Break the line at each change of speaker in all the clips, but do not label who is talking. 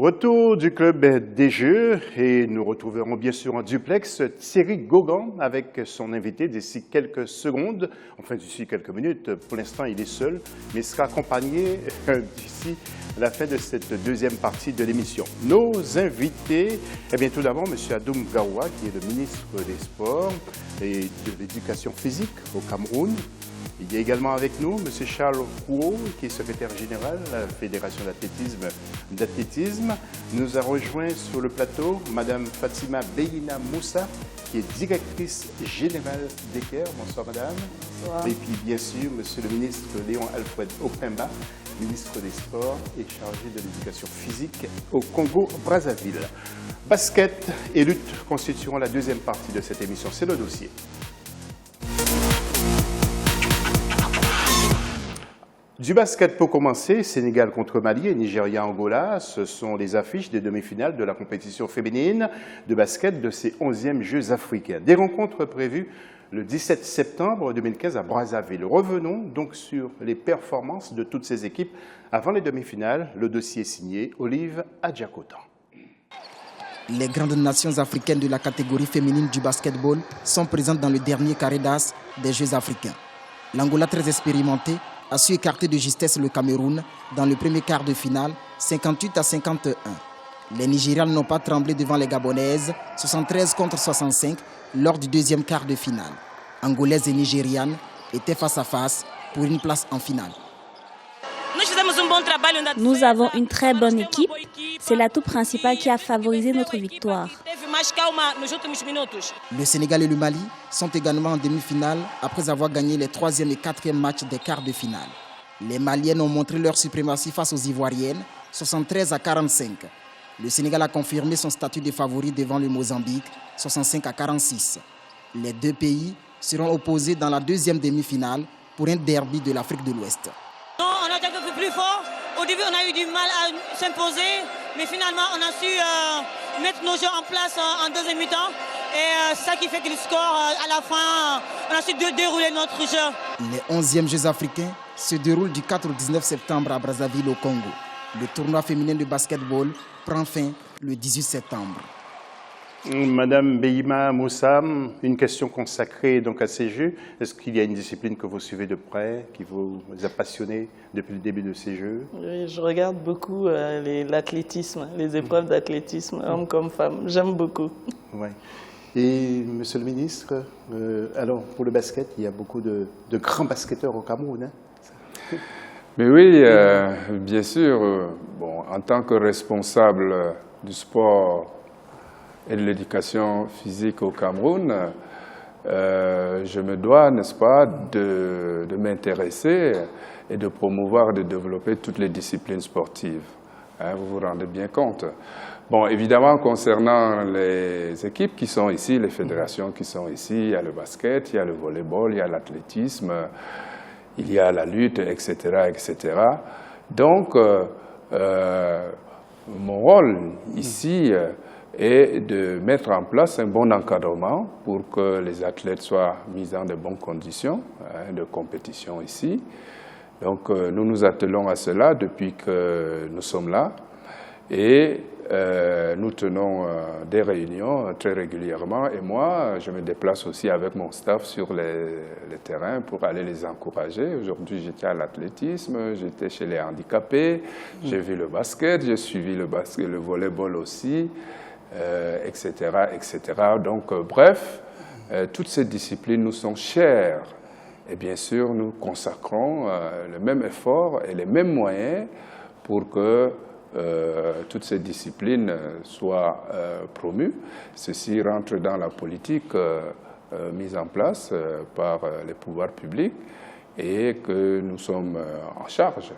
Retour du club des Jeux et nous retrouverons bien sûr en duplex Thierry Gauguin avec son invité d'ici quelques secondes, enfin d'ici quelques minutes. Pour l'instant, il est seul, mais il sera accompagné d'ici la fin de cette deuxième partie de l'émission. Nos invités, eh bien tout d'abord, M. Adoum Garoua, qui est le ministre des Sports et de l'Éducation physique au Cameroun. Il y a également avec nous M. Charles Kouo, qui est secrétaire général de la Fédération d'athlétisme. Nous a rejoint sur le plateau Mme Fatima Beyina Moussa, qui est directrice générale d'ECAIR. Bonsoir Madame. Bonsoir. Et puis bien sûr, M. le ministre Léon Alfred Opemba, ministre des Sports et chargé de l'Éducation physique au Congo-Brazzaville. Basket et lutte constitueront la deuxième partie de cette émission. C'est le dossier. Du basket pour commencer, Sénégal contre Mali et Nigeria-Angola, ce sont les affiches des demi-finales de la compétition féminine de basket de ces 11e Jeux africains. Des rencontres prévues le 17 septembre 2015 à Brazzaville. Revenons donc sur les performances de toutes ces équipes avant les demi-finales. Le dossier est signé Olive Adjakota.
Les grandes nations africaines de la catégorie féminine du basketball sont présentes dans le dernier carré d'as des Jeux africains. L'Angola, très expérimentée, a su écarter de justesse le Cameroun dans le premier quart de finale, 58-51. Les Nigérianes n'ont pas tremblé devant les Gabonaises, 73-65, lors du deuxième quart de finale. Angolaises et Nigérianes étaient face à face pour une place en finale.
Nous avons une très bonne équipe. C'est l'atout principal qui a favorisé notre victoire.
Le Sénégal et le Mali sont également en demi-finale après avoir gagné les 3e et 4e matchs des quarts de finale. Les Maliennes ont montré leur suprématie face aux Ivoiriennes, 73-45. Le Sénégal a confirmé son statut de favori devant le Mozambique, 65-46. Les deux pays seront opposés dans la deuxième demi-finale pour un derby de l'Afrique de l'Ouest.
On a été un peu plus fort. Au début, on a eu du mal à s'imposer, mais finalement, on a su mettre nos jeux en place en deuxième mi-temps. Et c'est ça qui fait que le score, à la fin, on a su dérouler notre jeu.
Les 11e Jeux africains se déroulent du 4 au 19 septembre à Brazzaville, au Congo. Le tournoi féminin de basketball prend fin le 18 septembre.
Madame Beyima Moussa, une question consacrée donc à ces Jeux. Est-ce qu'il y a une discipline que vous suivez de près, qui vous a passionné depuis le début de ces Jeux?
Oui, je regarde beaucoup l'athlétisme, les épreuves d'athlétisme, hommes comme femmes. J'aime beaucoup.
Ouais. Et Monsieur le ministre, alors pour le basket, il y a beaucoup de grands basketteurs au Cameroun. Hein?
Mais oui, bien sûr. Bon, en tant que responsable du sport et de l'éducation physique au Cameroun, je me dois, n'est-ce pas, de m'intéresser et de promouvoir, de développer toutes les disciplines sportives. Hein, vous vous rendez bien compte. Bon, évidemment, concernant les équipes qui sont ici, les fédérations qui sont ici, il y a le basket, il y a le volleyball, il y a l'athlétisme, il y a la lutte, etc., etc. Donc, mon rôle ici est de mettre en place un bon encadrement pour que les athlètes soient mis dans de bonnes conditions de compétition ici. Donc, nous nous attelons à cela depuis que nous sommes là et nous tenons des réunions très régulièrement et moi, je me déplace aussi avec mon staff sur les terrains pour aller les encourager. Aujourd'hui, j'étais à l'athlétisme, j'étais chez les handicapés, j'ai vu le basket, j'ai suivi le basket, le volleyball aussi, etc., etc. Donc, bref, toutes ces disciplines nous sont chères et bien sûr, nous consacrons le même effort et les mêmes moyens pour que toutes ces disciplines soient promues. Ceci rentre dans la politique mise en place par les pouvoirs publics et que nous sommes en charge,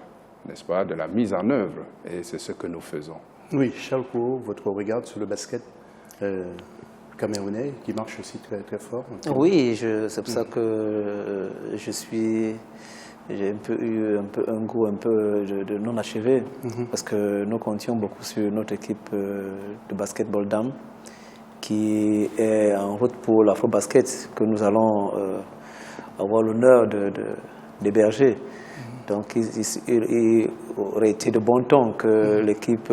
n'est-ce pas, de la mise en œuvre. Et c'est ce que nous faisons.
Oui, Charles Kouo, votre regard sur le basket camerounais qui marche aussi très, très fort.
Oui, c'est pour ça que j'ai eu un goût de non achevé, parce que nous comptions beaucoup sur notre équipe de basketball dames qui est en route pour l'Afro-Basket que nous allons avoir l'honneur d'héberger. Donc il aurait été de bon ton que l'équipe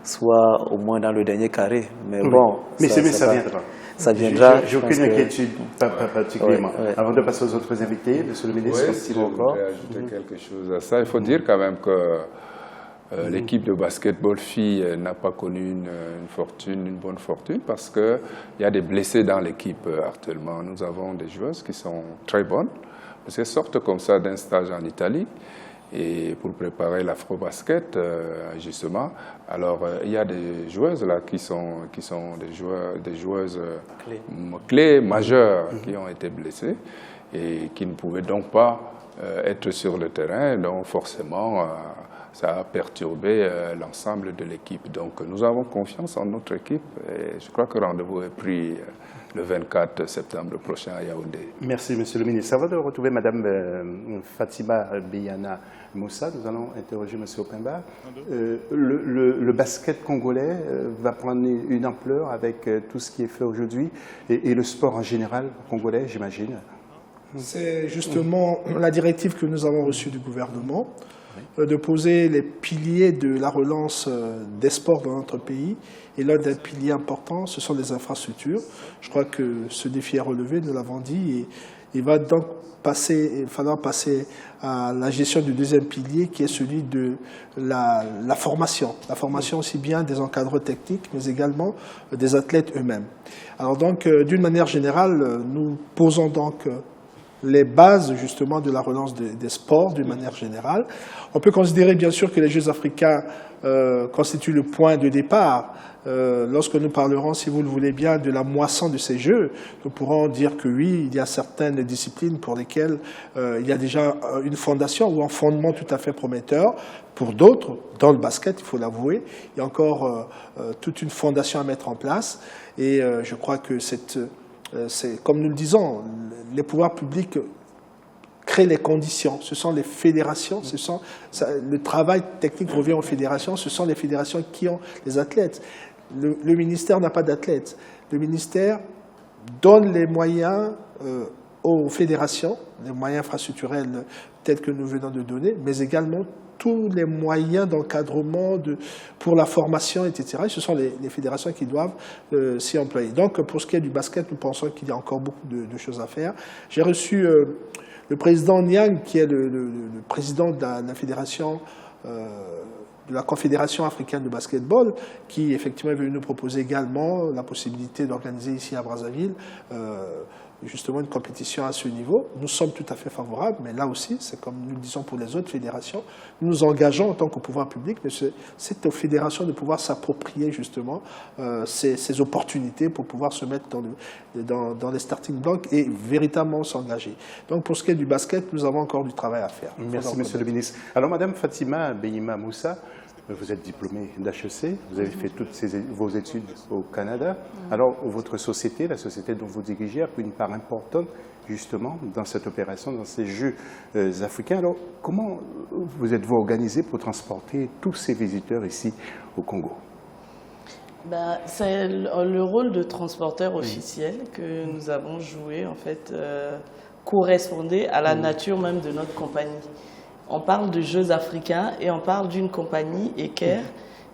soit au moins dans le dernier carré. Mais bon,
mais ça viendra.
Ça viendra.
J'ai aucune inquiétude, pas particulièrement. Avant de passer aux autres invités, monsieur le ministre,
si je voudrais ajouter quelque chose à ça, il faut dire quand même que l'équipe de basketball filles n'a pas connu une bonne fortune, parce qu'il y a des blessés dans l'équipe actuellement. Nous avons des joueuses qui sont très bonnes, parce qu'elles sortent comme ça d'un stage en Italie, et pour préparer l'afro-basket, justement. Alors, il y a des joueuses là qui sont des joueuses clés majeures qui ont été blessées et qui ne pouvaient donc pas être sur le terrain. Donc, forcément, ça a perturbé l'ensemble de l'équipe. Donc, nous avons confiance en notre équipe et je crois que le rendez-vous est pris le 24 septembre prochain à Yaoundé.
Merci, monsieur le ministre. Avant de retrouver madame Fatima Beyana Moussa, nous allons interroger monsieur Opemba. Le basket congolais va prendre une ampleur avec tout ce qui est fait aujourd'hui et le sport en général congolais, j'imagine.
C'est justement la directive que nous avons reçue du gouvernement, de poser les piliers de la relance des sports dans notre pays. Et l'un des piliers importants, ce sont les infrastructures. Je crois que ce défi est relevé, nous l'avons dit, et il va donc falloir passer à la gestion du deuxième pilier, qui est celui de la formation. La formation aussi bien des encadreurs techniques, mais également des athlètes eux-mêmes. Alors donc, d'une manière générale, nous posons donc les bases justement de la relance des sports d'une manière générale. On peut considérer bien sûr que les Jeux africains constituent le point de départ. Lorsque nous parlerons, si vous le voulez bien, de la moisson de ces Jeux, nous pourrons dire que oui, il y a certaines disciplines pour lesquelles il y a déjà une fondation ou un fondement tout à fait prometteur. Pour d'autres, dans le basket, il faut l'avouer, il y a encore toute une fondation à mettre en place. Et je crois que c'est comme nous le disons, les pouvoirs publics créent les conditions. Ce sont les fédérations, le travail technique revient aux fédérations, ce sont les fédérations qui ont les athlètes. Le ministère n'a pas d'athlètes. Le ministère donne les moyens aux fédérations, les moyens infrastructurels tels que nous venons de donner, mais également tous les moyens d'encadrement pour la formation, etc. Et ce sont les fédérations qui doivent s'y employer. Donc, pour ce qui est du basket, nous pensons qu'il y a encore beaucoup de choses à faire. J'ai reçu le président Niang, qui est le président de la fédération, de la Confédération africaine de basketball, qui effectivement est venu nous proposer également la possibilité d'organiser ici à Brazzaville justement une compétition à ce niveau. Nous sommes tout à fait favorables, mais là aussi, c'est comme nous le disons pour les autres fédérations, nous nous engageons en tant que pouvoir public, mais c'est aux fédérations de pouvoir s'approprier justement ces opportunités pour pouvoir se mettre dans les starting blocks et véritablement s'engager. Donc pour ce qui est du basket, nous avons encore du travail à faire.
Merci, monsieur le ministre. Alors, madame Fatima Beyana Moussa, vous êtes diplômée d'HEC, vous avez fait toutes vos études au Canada. Alors, votre société, la société dont vous dirigez, a pris une part importante, justement, dans cette opération, dans ces Jeux africains. Alors, comment vous êtes-vous organisé pour transporter tous ces visiteurs ici au Congo?
C'est le rôle de transporteur officiel que nous avons joué, en fait, correspondait à la nature même de notre compagnie. On parle de Jeux africains et on parle d'une compagnie, Eker,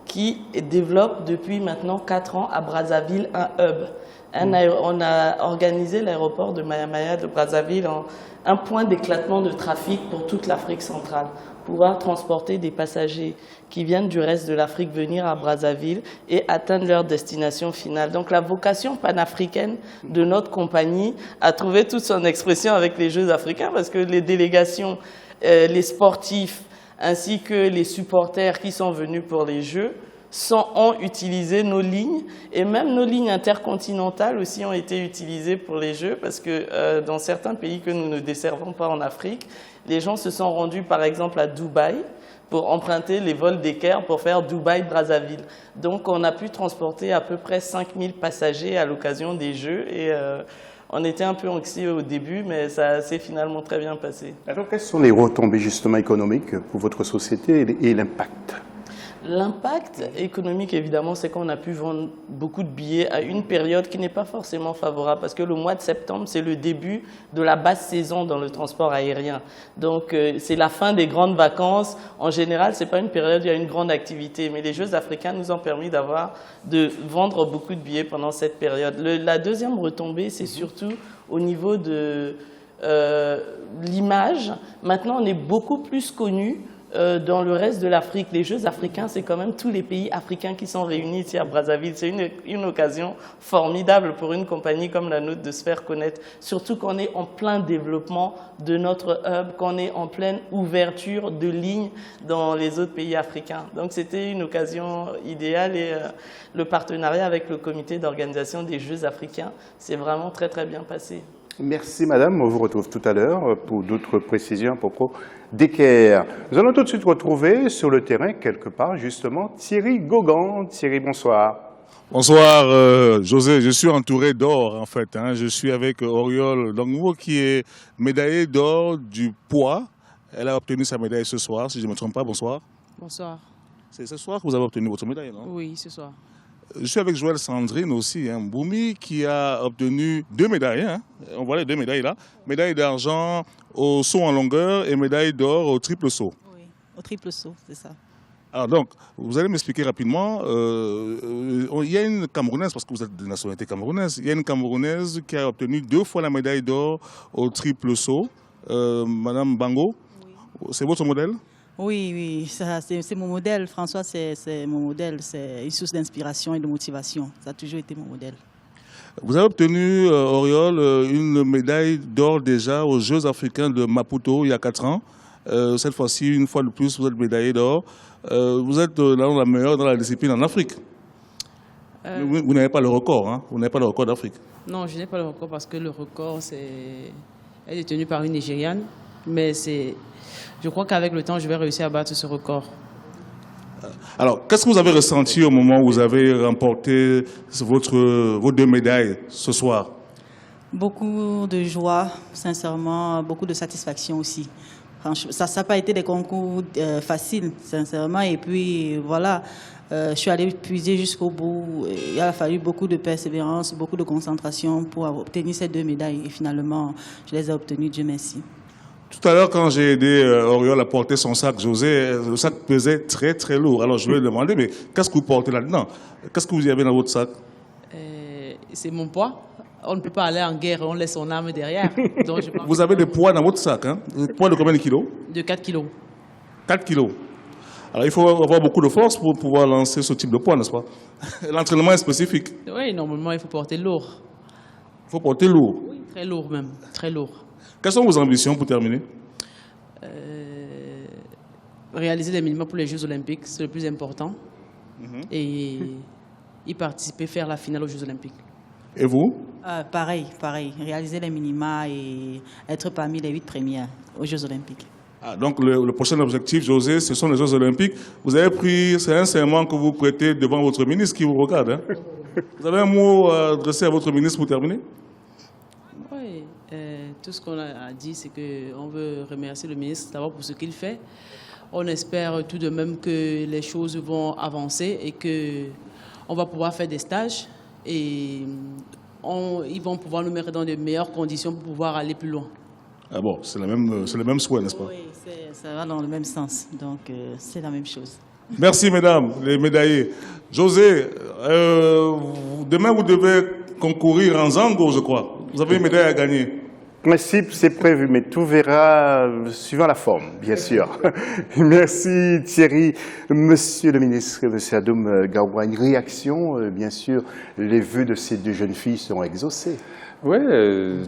qui développe depuis maintenant 4 ans à Brazzaville un hub. On a organisé l'aéroport de Maya de Brazzaville en un point d'éclatement de trafic pour toute l'Afrique centrale. Pouvoir transporter des passagers qui viennent du reste de l'Afrique venir à Brazzaville et atteindre leur destination finale. Donc la vocation panafricaine de notre compagnie a trouvé toute son expression avec les Jeux africains, parce que les délégations, les sportifs ainsi que les supporters qui sont venus pour les Jeux ont utilisé nos lignes, et même nos lignes intercontinentales aussi ont été utilisées pour les Jeux, parce que dans certains pays que nous ne desservons pas en Afrique, les gens se sont rendus par exemple à Dubaï pour emprunter les vols d'Eker pour faire Dubaï-Brazzaville. Donc on a pu transporter à peu près 5000 passagers à l'occasion des Jeux, et on était un peu anxieux au début, mais ça s'est finalement très bien passé.
Alors, quelles sont les retombées justement économiques pour votre société et l'impact?
L'impact économique, évidemment, c'est qu'on a pu vendre beaucoup de billets à une période qui n'est pas forcément favorable parce que le mois de septembre, c'est le début de la basse saison dans le transport aérien. Donc, c'est la fin des grandes vacances. En général, ce n'est pas une période où il y a une grande activité, mais les Jeux africains nous ont permis de vendre beaucoup de billets pendant cette période. La deuxième retombée, c'est surtout au niveau de l'image. Maintenant, on est beaucoup plus connus dans le reste de l'Afrique. Les Jeux africains, c'est quand même tous les pays africains qui sont réunis ici à Brazzaville. C'est une occasion formidable pour une compagnie comme la nôtre de se faire connaître, surtout qu'on est en plein développement de notre hub, qu'on est en pleine ouverture de lignes dans les autres pays africains. Donc c'était une occasion idéale et le partenariat avec le comité d'organisation des Jeux africains s'est vraiment très très bien passé.
Merci madame, on vous retrouve tout à l'heure pour d'autres précisions à propos d'Equerre. Nous allons tout de suite retrouver sur le terrain quelque part justement Thierry Gaugan. Thierry, bonsoir.
Bonsoir José, je suis entouré d'or en fait. Je suis avec Oriol Dongwo qui est médaillée d'or du poids. Elle a obtenu sa médaille ce soir, si je ne me trompe pas. Bonsoir.
Bonsoir.
C'est ce soir que vous avez obtenu votre médaille, non?
Oui, ce soir.
Je suis avec Joël Sandrine aussi, Boumi, qui a obtenu 2 médailles. On voit les 2 médailles là. Médaille d'argent au saut en longueur et médaille d'or au triple saut.
Oui, au triple saut, c'est ça.
Alors donc, vous allez m'expliquer rapidement. Il y a une Camerounaise, parce que vous êtes de nationalité camerounaise, il y a une Camerounaise qui a obtenu 2 fois la médaille d'or au triple saut. Madame Bango, oui. C'est votre modèle?
Oui, c'est mon modèle. François, c'est mon modèle. C'est une source d'inspiration et de motivation. Ça a toujours été mon modèle.
Vous avez obtenu, Oriol, une médaille d'or déjà aux Jeux africains de Maputo il y a 4 ans. Cette fois-ci, une fois de plus, vous êtes médaillé d'or. Vous êtes la meilleure dans la discipline en Afrique. Vous n'avez pas le record, hein? Vous n'avez pas le record d'Afrique.
Non, je n'ai pas le record parce que le record est détenu par une Nigériane. Mais je crois qu'avec le temps, je vais réussir à battre ce record.
Alors, qu'est-ce que vous avez ressenti au moment où vous avez remporté vos 2 médailles ce soir?
Beaucoup de joie, sincèrement, beaucoup de satisfaction aussi. Franchement, ça n'a pas été des concours faciles, sincèrement. Et puis, voilà, je suis allée puiser jusqu'au bout. Il a fallu beaucoup de persévérance, beaucoup de concentration pour obtenir ces 2 médailles. Et finalement, je les ai obtenues, Dieu merci.
Tout à l'heure, quand j'ai aidé Oriol à porter son sac, José, le sac pesait très très lourd. Alors je lui ai demandé, mais qu'est-ce que vous portez là-dedans? Qu'est-ce que vous y avez dans votre sac?
C'est mon poids. On ne peut pas aller en guerre, on laisse son âme derrière. Donc,
vous avez des poids dans votre sac, hein? Des poids de combien de kilos?
De 4 kilos.
4 kilos. Alors il faut avoir beaucoup de force pour pouvoir lancer ce type de poids, n'est-ce pas? L'entraînement est spécifique.
Oui, normalement il faut porter lourd.
Il faut porter lourd?
Oui, très lourd même, très lourd.
Quelles sont vos ambitions pour terminer?
Réaliser les minima pour les Jeux Olympiques, c'est le plus important. Et y participer, faire la finale aux Jeux Olympiques.
Et vous?
Pareil. Réaliser les minima et être parmi les 8 premières aux Jeux Olympiques.
Donc le prochain objectif, José, ce sont les Jeux Olympiques. Vous avez pris, c'est un serment que vous prêtez devant votre ministre qui vous regarde. Hein? Vous avez un mot à adresser à votre ministre pour terminer?
Oui, tout ce qu'on a dit, c'est qu'on veut remercier le ministre d'abord pour ce qu'il fait. On espère tout de même que les choses vont avancer et qu'on va pouvoir faire des stages et ils vont pouvoir nous mettre dans de meilleures conditions pour pouvoir aller plus loin.
Ah bon, c'est le même souhait, n'est-ce pas?
Oui, ça va dans le même sens, donc c'est la même chose.
Merci mesdames, les médaillés. José, demain vous devez concourir en Zango, je crois. Vous avez une médaille à gagner.
En principe, c'est prévu, mais tout verra suivant la forme, bien sûr. Merci Thierry. Monsieur le ministre, monsieur Adoum Garoua, une réaction, bien sûr, les vœux de ces 2 jeunes filles seront exaucés.
Oui,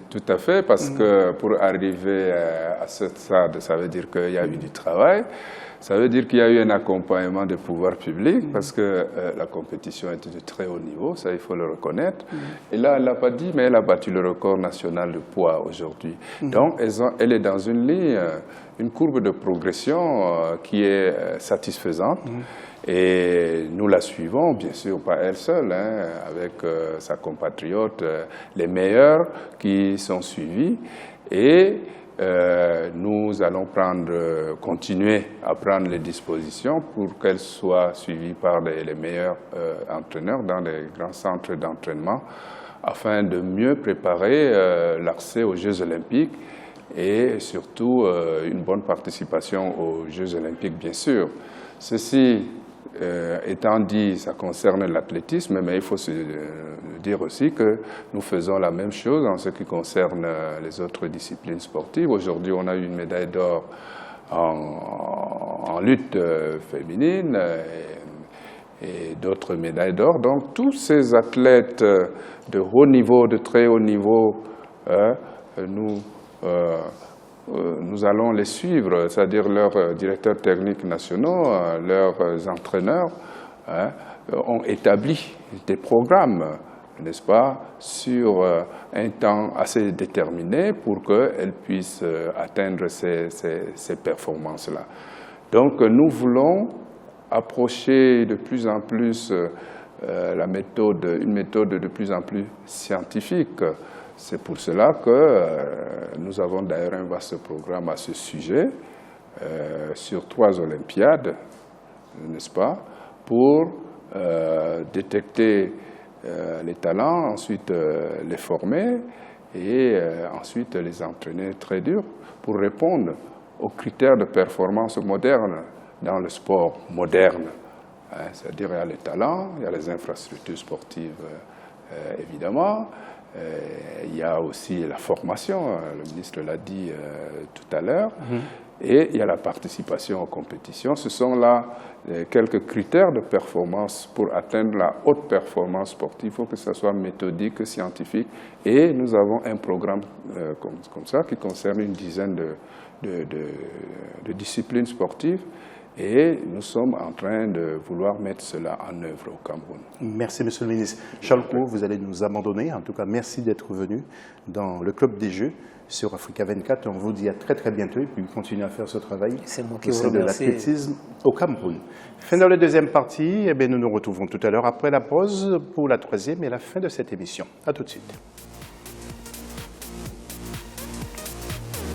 tout à fait, parce que pour arriver à ce stade, ça veut dire qu'il y a eu du travail, ça veut dire qu'il y a eu un accompagnement des pouvoirs publics, parce que la compétition était de très haut niveau, ça il faut le reconnaître. Et là, elle ne l'a pas dit, mais elle a battu le record national de poids aujourd'hui. Donc, elle est dans une ligne, une courbe de progression qui est satisfaisante. Et nous la suivons, bien sûr, pas elle seule, hein, avec sa compatriote, les meilleurs qui sont suivis. Et nous allons continuer à prendre les dispositions pour qu'elles soient suivies par les meilleurs entraîneurs dans les grands centres d'entraînement afin de mieux préparer l'accès aux Jeux olympiques et surtout une bonne participation aux Jeux olympiques, bien sûr. Ceci étant dit, ça concerne l'athlétisme, mais il faut se dire aussi que nous faisons la même chose en ce qui concerne les autres disciplines sportives. Aujourd'hui, on a eu une médaille d'or en lutte féminine et d'autres médailles d'or. Donc, tous ces athlètes de haut niveau, de très haut niveau, nous allons les suivre, c'est-à-dire leurs directeurs techniques nationaux, leurs entraîneurs, ont établi des programmes, n'est-ce pas, sur un temps assez déterminé pour qu'elles puissent atteindre ces performances-là. Donc nous voulons approcher de plus en plus une méthode de plus en plus scientifique. C'est pour cela que nous avons d'ailleurs un vaste programme à ce sujet, sur 3 Olympiades, n'est-ce pas, pour détecter les talents, ensuite les former et ensuite les entraîner très dur pour répondre aux critères de performance moderne dans le sport moderne. C'est-à-dire il y a les talents, il y a les infrastructures sportives évidemment, il y a aussi la formation, le ministre l'a dit tout à l'heure, et il y a la participation aux compétitions. Ce sont là quelques critères de performance pour atteindre la haute performance sportive. Il faut que ce soit méthodique, scientifique, et nous avons un programme comme ça qui concerne une dizaine de disciplines sportives. Et nous sommes en train de vouloir mettre cela en œuvre au Cameroun.
Merci, Monsieur le ministre. Charles Cour, vous allez nous abandonner. En tout cas, merci d'être venu dans le Club des Jeux sur Africa 24. On vous dit à très très bientôt et puis continuez à faire ce travail au sein de l'athlétisme au Cameroun. Fin de la deuxième partie, nous nous retrouvons tout à l'heure après la pause pour la troisième et la fin de cette émission. À tout de suite.